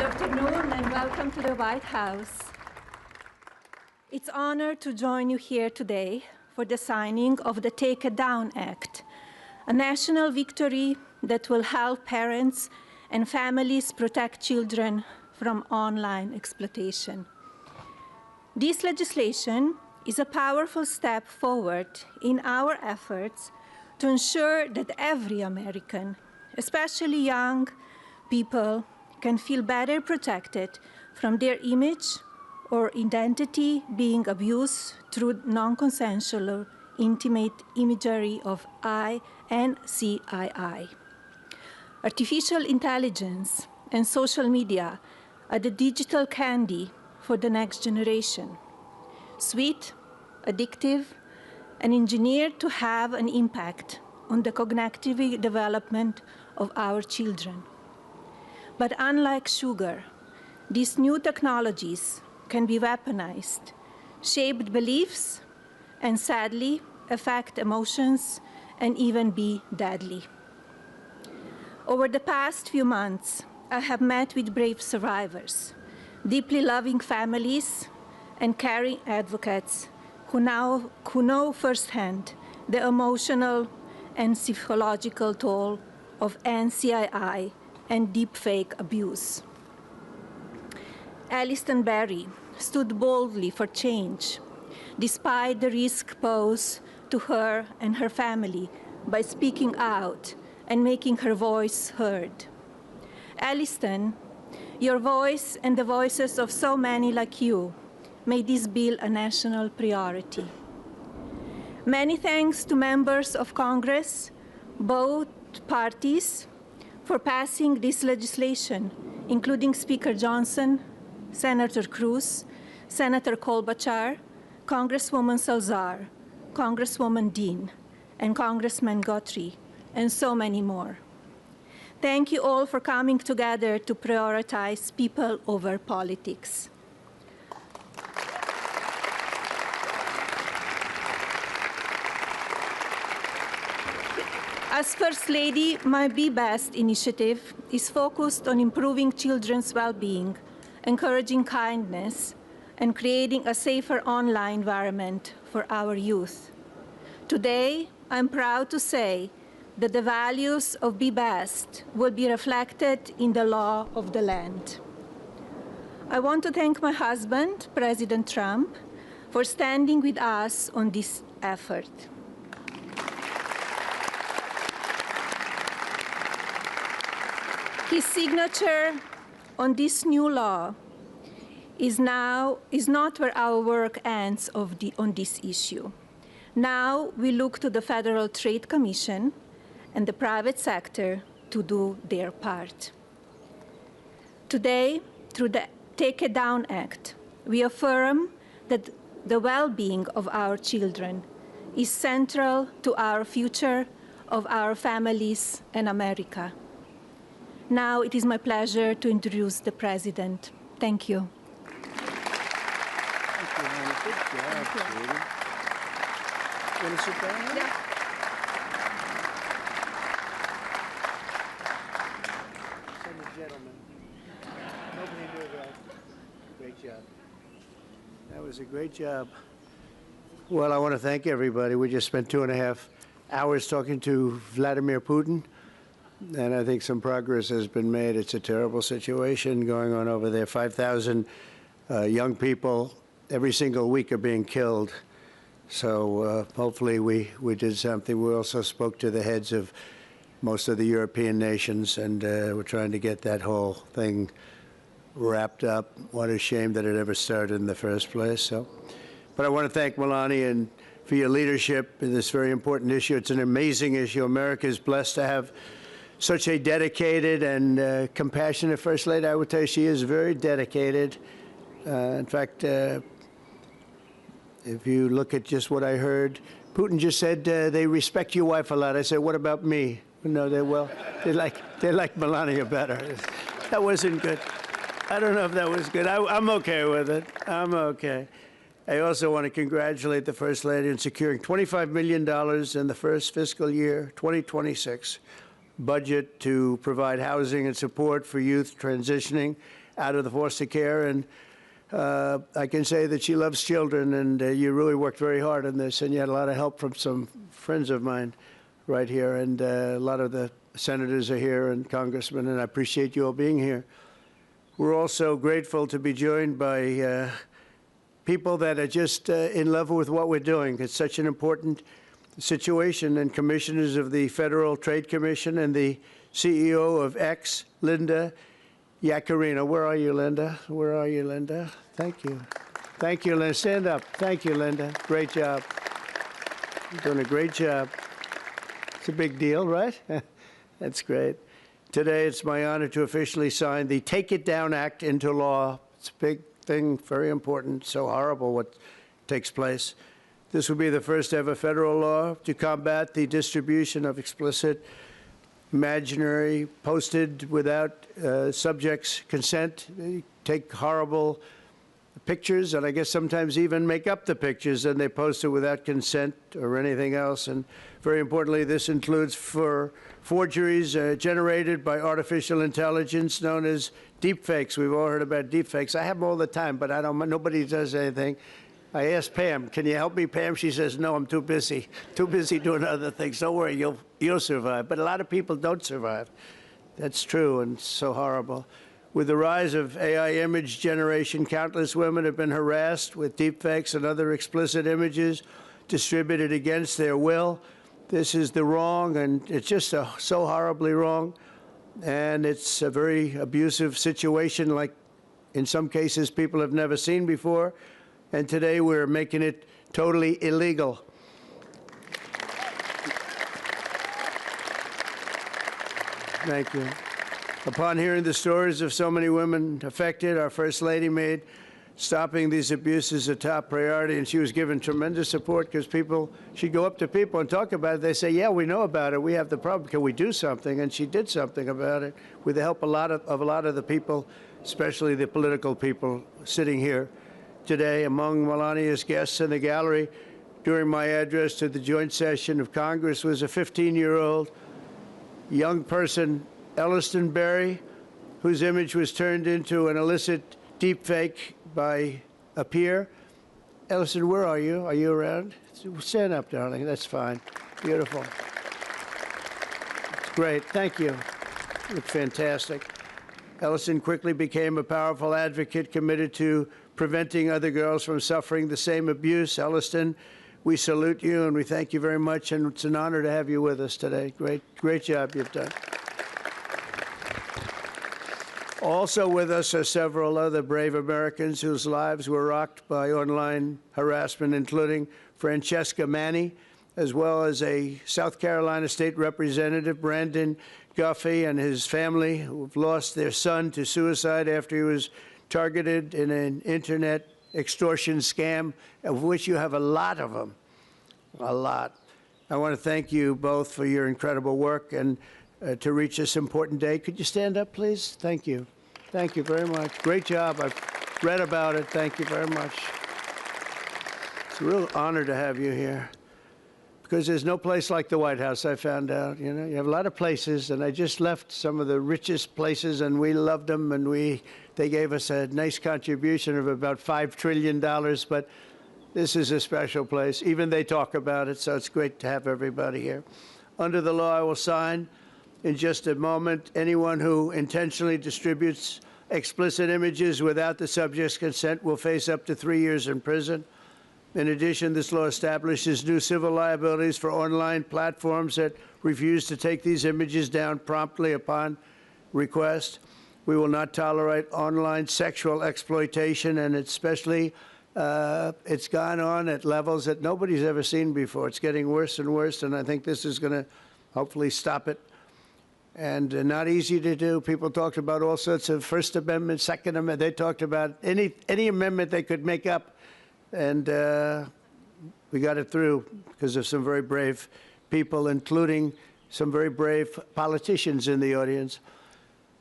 afternoon and welcome to the White House. It's an honor to join you here today for the signing of the Take It Down Act, a national victory that will help parents and families protect children from online exploitation. This legislation is a powerful step forward in our efforts to ensure that every American, especially young people, can feel better protected from their image or identity being abused through non-consensual or intimate imagery of I and CII. Artificial intelligence and social media are the digital candy for the next generation. Sweet, addictive, and engineered to have an impact on the cognitive development of our children. But unlike sugar, these new technologies can be weaponized, shape beliefs, and sadly affect emotions and even be deadly. Over the past few months, I have met with brave survivors, deeply loving families, and caring advocates who know firsthand the emotional and psychological toll of NCII and deepfake abuse. Alliston Berry stood boldly for change, despite the risk posed to her and her family by speaking out and making her voice heard. Alliston, your voice and the voices of so many like you made this bill a national priority. Many thanks to members of Congress, both parties, for passing this legislation, including Speaker Johnson, Senator Cruz, Senator Klobuchar, Congresswoman Salazar, Congresswoman Dean, and Congressman Guthrie, and so many more. Thank you all for coming together to prioritize people over politics. As First Lady, my Be Best initiative is focused on improving children's well-being, encouraging kindness, and creating a safer online environment for our youth. Today, I'm proud to say that the values of Be Best will be reflected in the law of the land. I want to thank my husband, President Trump, for standing with us on this effort. His signature on this new law is not where our work ends on this issue. Now we look to the Federal Trade Commission and the private sector to do their part. Today, through the Take It Down Act, we affirm that the well-being of our children is central to our future of our families and America. Now it is my pleasure to introduce the President. Thank you. Thank you, Hannah. Good job, sweetie. You want to sit down? Yeah. Send the gentleman. Nobody knew that. Great job. That was a great job. Well, I want to thank everybody. We just spent 2.5 hours talking to Vladimir Putin. And I think some progress has been made. It's a terrible situation going on over there. 5,000 young people every single week are being killed. So hopefully we did something. We also spoke to the heads of most of the European nations, and we're trying to get that whole thing wrapped up. What a shame that it ever started in the first place. But I want to thank Melania and for your leadership in this very important issue. It's an amazing issue. America is blessed to have such a dedicated and compassionate First Lady. I would tell you she is very dedicated. In fact, if you look at just what I heard, Putin just said they respect your wife a lot. I said, what about me? No, they like Melania better. That wasn't good. I don't know if that was good. I'm okay with it. I'm okay. I also want to congratulate the First Lady in securing $25 million in the first fiscal year, 2026, budget to provide housing and support for youth transitioning out of the foster care. And I can say that she loves children, and you really worked very hard on this, and you had a lot of help from some friends of mine right here, and a lot of the senators are here and congressmen, and I appreciate you all being here. We're also grateful to be joined by people that are just in love with what we're doing. It's such an important situation, and commissioners of the Federal Trade Commission and the CEO of X, Linda Yaccarino. Where are you, Linda? Where are you, Linda? Thank you. Thank you, Linda. Stand up. Thank you, Linda. Great job. You're doing a great job. It's a big deal, right? That's great. Today, it's my honor to officially sign the Take It Down Act into law. It's a big thing, very important, so horrible what takes place. This will be the first ever federal law to combat the distribution of explicit, imaginary, posted without subjects' consent, take horrible pictures, and I guess sometimes even make up the pictures, and they post it without consent or anything else. And very importantly, this includes for forgeries generated by artificial intelligence known as deepfakes. We've all heard about deepfakes. I have them all the time, but nobody does anything. I asked Pam, can you help me, Pam? She says, no, I'm too busy doing other things. Don't worry, you'll survive. But a lot of people don't survive. That's true, and so horrible. With the rise of AI image generation, countless women have been harassed with deepfakes and other explicit images distributed against their will. This is the wrong, and it's just so horribly wrong. And it's a very abusive situation, like in some cases people have never seen before. And today we're making it totally illegal. Thank you. Upon hearing the stories of so many women affected, our First Lady made stopping these abuses a top priority, and she was given tremendous support because she'd go up to people and talk about it. They say, yeah, we know about it. We have the problem. Can we do something? And she did something about it with the help of a lot of the people, especially the political people sitting here today. Among Melania's guests in the gallery during my address to the joint session of Congress was a 15-year-old young person, Elliston Berry, whose image was turned into an illicit deepfake by a peer. Elliston, where are you? Are you around? Stand up, darling. That's fine. Beautiful. It's great. Thank you. You look fantastic. Elliston quickly became a powerful advocate committed to preventing other girls from suffering the same abuse. Elliston, we salute you and we thank you very much, and it's an honor to have you with us today. Great job you've done. Also with us are several other brave Americans whose lives were rocked by online harassment, including Francesca Manny, as well as a South Carolina State Representative, Brandon Guffey, and his family, who have lost their son to suicide after he was targeted in an internet extortion scam, of which you have a lot of them, a lot. I want to thank you both for your incredible work and to reach this important day. Could you stand up, please? Thank you. Thank you very much. Great job. I've read about it. Thank you very much. It's a real honor to have you here, because there's no place like the White House, I found out. You know, you have a lot of places, and I just left some of the richest places, and we loved them, and they gave us a nice contribution of about $5 trillion, but this is a special place. Even they talk about it, so it's great to have everybody here. Under the law I will sign in just a moment, anyone who intentionally distributes explicit images without the subject's consent will face up to 3 years in prison. In addition, this law establishes new civil liabilities for online platforms that refuse to take these images down promptly upon request. We will not tolerate online sexual exploitation, and especially it's gone on at levels that nobody's ever seen before. It's getting worse and worse, and I think this is going to hopefully stop it. And not easy to do. People talked about all sorts of First Amendment, Second Amendment. They talked about any amendment they could make up, and we got it through because of some very brave people, including some very brave politicians in the audience.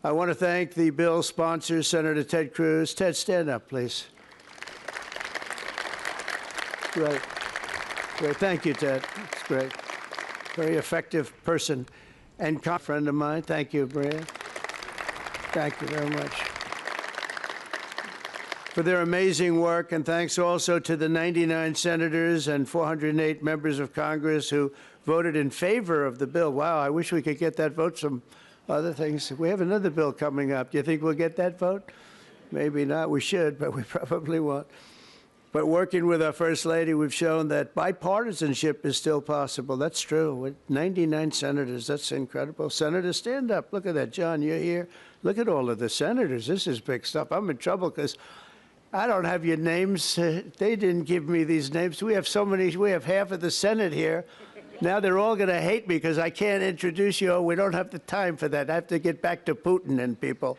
I want to thank the bill's sponsors, Senator Ted Cruz. Ted, stand up, please. Great. Great. Thank you, Ted. It's great. Very effective person and friend of mine. Thank you, Maria. Thank you very much. for their amazing work, and thanks also to the 99 senators and 408 members of Congress who voted in favor of the bill. Wow, I wish we could get that vote. Some other things. We have another bill coming up. Do you think we'll get that vote? Maybe not. We should, but we probably won't. But working with our First Lady, we've shown that bipartisanship is still possible. That's true. With 99 senators, that's incredible. Senators, stand up. Look at that. John, you're here. Look at all of the senators. This is big stuff. I'm in trouble because I don't have your names. They didn't give me these names. We have so many. We have half of the Senate here. Now they're all going to hate me because I can't introduce you. Oh, we don't have the time for that. I have to get back to Putin and people.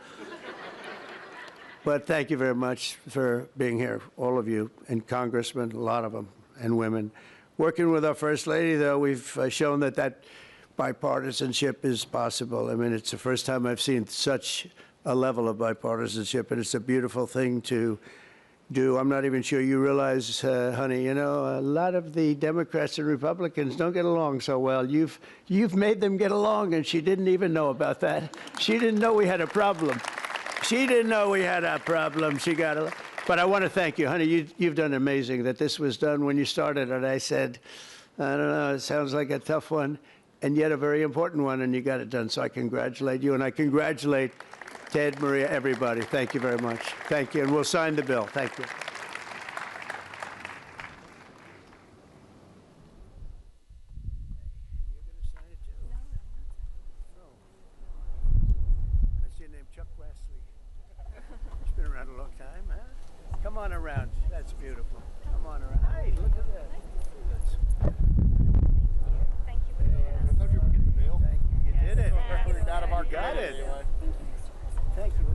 But thank you very much for being here, all of you, and congressmen, a lot of them, and women. Working with our First Lady, though, we've shown that bipartisanship is possible. I mean, it's the first time I've seen such a level of bipartisanship, and it's a beautiful thing to do. I'm not even sure you realize, honey, you know, a lot of the Democrats and Republicans don't get along so well. You've made them get along, and she didn't even know about that. She didn't know we had a problem. She didn't know we had a problem. She got a... But I want to thank you, honey. You've done amazing that this was done when you started. And I said, I don't know, it sounds like a tough one, and yet a very important one, and you got it done. So I congratulate you, and I congratulate Ted, Maria, everybody. Thank you very much. Thank you, and we'll sign the bill. Thank you. Come on around. That's beautiful. Come on around. Hey, look at that. Thank you. Thank you. I thought you were getting the bill. Thank you. You did it. We're out of our gut. Thank you. Thank you.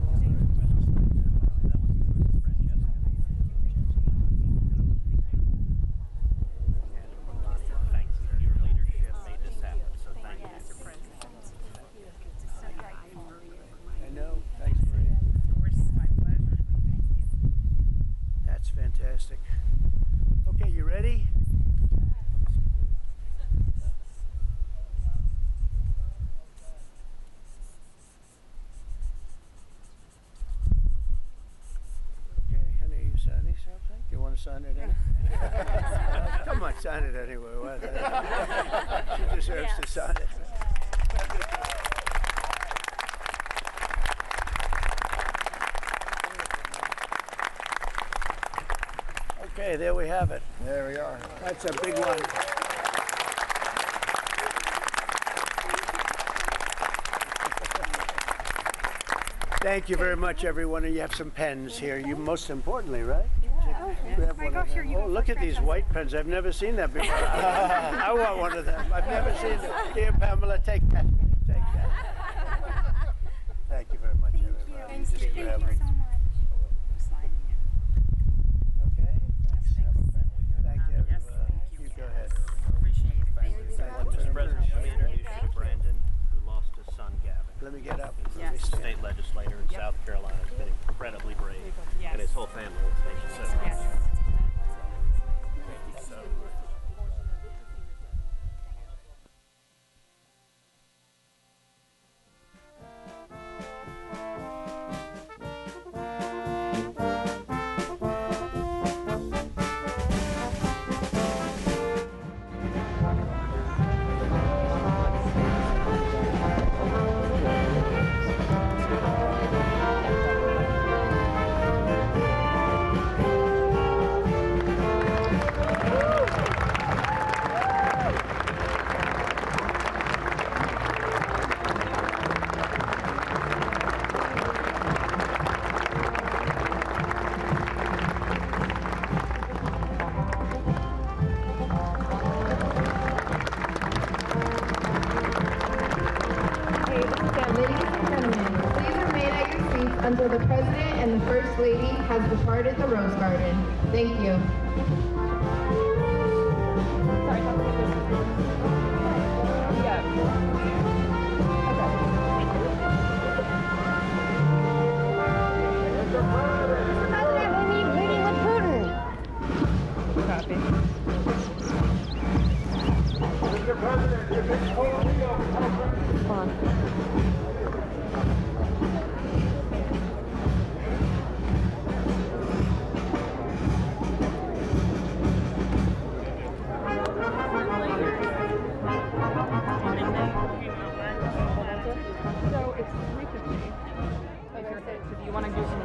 Your leadership made this happen, so thank you. I know. Thanks, Maria. Of course, my pleasure. That's fantastic. Okay, you ready? Okay, honey, you signing something? Do you want to sign it anyway? Come on, sign it anyway. She deserves to sign it. Okay, there we have it. There we are. That's a big one. Thank you very much, everyone. And you have some pens here. You most importantly, right? Grab one of them. Oh, look at these white pens. I've never seen that before. I want one of them. I've never seen it. Here, Pamela, take that. Take that. Thank you very much, everybody. Thank you. Just grab it. so much for signing it. Okay? Yes, Thank you, everybody. Yes, thank you. You go ahead. Appreciate it. Thank you so much. Mr. President, let me introduce you to Brandon, who lost his son, Gavin. Let me get up. Yes. He's a state legislator in Yep. South Carolina. He's been incredibly brave, Yes. and his whole family. Thank you so much. Yes. Thank you so much. Ladies and gentlemen, please remain at your seats until the President and the First Lady has departed the Rose Garden. Thank you. want to do some